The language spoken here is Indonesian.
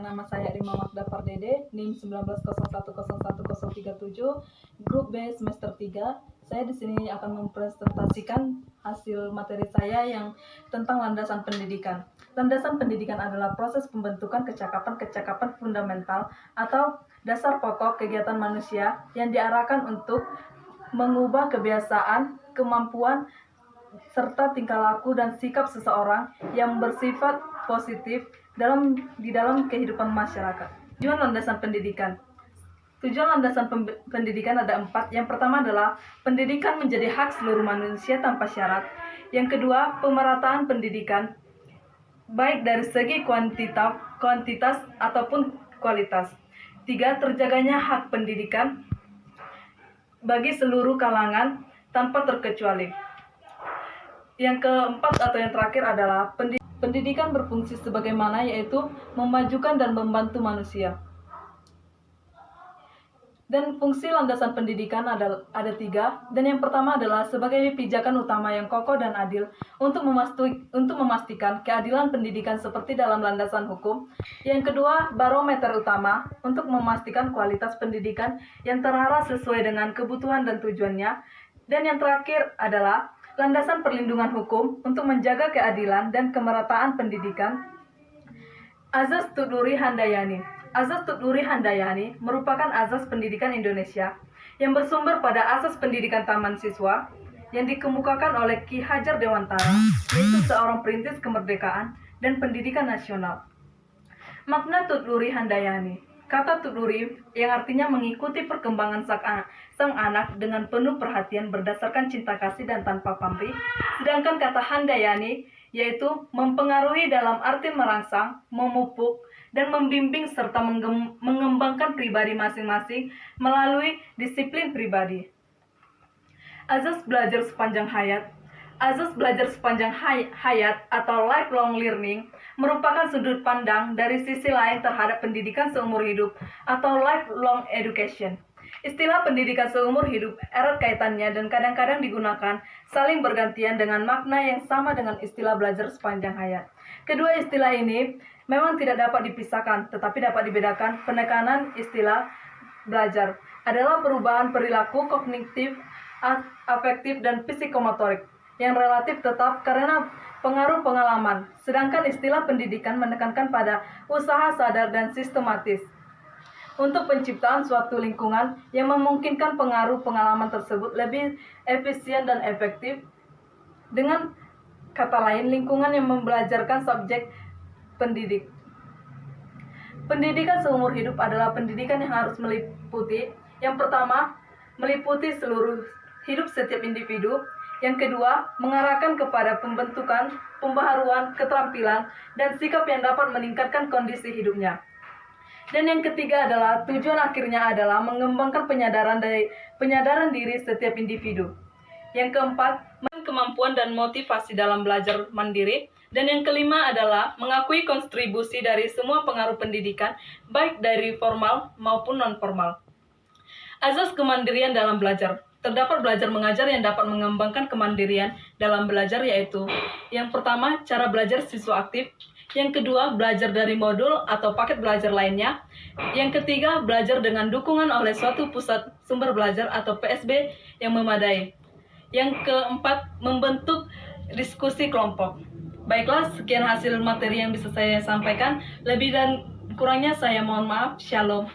Perkenalkan, nama saya Rima Magda Pardede, NIM 1901011037, Grup B semester 3. Saya di sini akan mempresentasikan hasil materi saya yang tentang landasan pendidikan. Landasan pendidikan adalah proses pembentukan kecakapan fundamental atau dasar pokok kegiatan manusia yang diarahkan untuk mengubah kebiasaan, kemampuan, serta tingkah laku dan sikap seseorang yang bersifat positif di dalam kehidupan masyarakat. Tujuan landasan pendidikan. Tujuan landasan pendidikan ada 4. Yang pertama adalah pendidikan menjadi hak seluruh manusia tanpa syarat. Yang kedua, pemerataan pendidikan baik dari segi kuantitas ataupun kualitas. 3. Terjaganya hak pendidikan bagi seluruh kalangan tanpa terkecuali. Yang keempat atau yang terakhir adalah pendidikan berfungsi sebagaimana, yaitu memajukan dan membantu manusia. Dan fungsi landasan pendidikan ada 3. Dan yang pertama adalah sebagai pijakan utama yang kokoh dan adil untuk memastikan keadilan pendidikan seperti dalam landasan hukum. Yang kedua, barometer utama untuk memastikan kualitas pendidikan yang terarah sesuai dengan kebutuhan dan tujuannya. Dan yang terakhir adalah landasan perlindungan hukum untuk menjaga keadilan dan kemerataan pendidikan. Azas Tuduri Handayani. Azas Tuduri Handayani merupakan azas pendidikan Indonesia yang bersumber pada asas pendidikan taman siswa yang dikemukakan oleh Ki Hajar Dewantara, yaitu seorang perintis kemerdekaan dan pendidikan nasional. Makna Tuduri Handayani. Kata Tuduri yang artinya mengikuti perkembangan sang anak dengan penuh perhatian berdasarkan cinta kasih dan tanpa pamrih. Sedangkan kata Handayani yaitu mempengaruhi dalam arti merangsang, memupuk, dan membimbing serta mengembangkan pribadi masing-masing melalui disiplin pribadi. Azas belajar sepanjang hayat. Azas belajar sepanjang hayat atau lifelong learning merupakan sudut pandang dari sisi lain terhadap pendidikan seumur hidup atau lifelong education. Istilah pendidikan seumur hidup erat kaitannya dan kadang-kadang digunakan saling bergantian dengan makna yang sama dengan istilah belajar sepanjang hayat. Kedua istilah ini memang tidak dapat dipisahkan, tetapi dapat dibedakan. Penekanan istilah belajar adalah perubahan perilaku kognitif, afektif, dan psikomotorik yang relatif tetap karena pengaruh pengalaman, sedangkan istilah pendidikan menekankan pada usaha sadar dan sistematis untuk penciptaan suatu lingkungan yang memungkinkan pengaruh pengalaman tersebut lebih efisien dan efektif. Dengan kata lain, lingkungan yang membelajarkan subjek pendidik. Pendidikan seumur hidup adalah pendidikan yang harus meliputi, yang pertama, meliputi seluruh hidup setiap individu. Yang kedua, mengarahkan kepada pembentukan, pembaharuan, keterampilan, dan sikap yang dapat meningkatkan kondisi hidupnya. Dan yang ketiga adalah tujuan akhirnya adalah mengembangkan penyadaran diri setiap individu. Yang keempat, kemampuan dan motivasi dalam belajar mandiri. Dan yang kelima adalah mengakui kontribusi dari semua pengaruh pendidikan, baik dari formal maupun non-formal. Azas kemandirian dalam belajar. Terdapat belajar mengajar yang dapat mengembangkan kemandirian dalam belajar, yaitu yang pertama, cara belajar siswa aktif. Yang kedua, belajar dari modul atau paket belajar lainnya. Yang ketiga, belajar dengan dukungan oleh suatu pusat sumber belajar atau PSB yang memadai. Yang keempat, membentuk diskusi kelompok. Baiklah, sekian hasil materi yang bisa saya sampaikan. Lebih dan kurangnya saya mohon maaf. Shalom.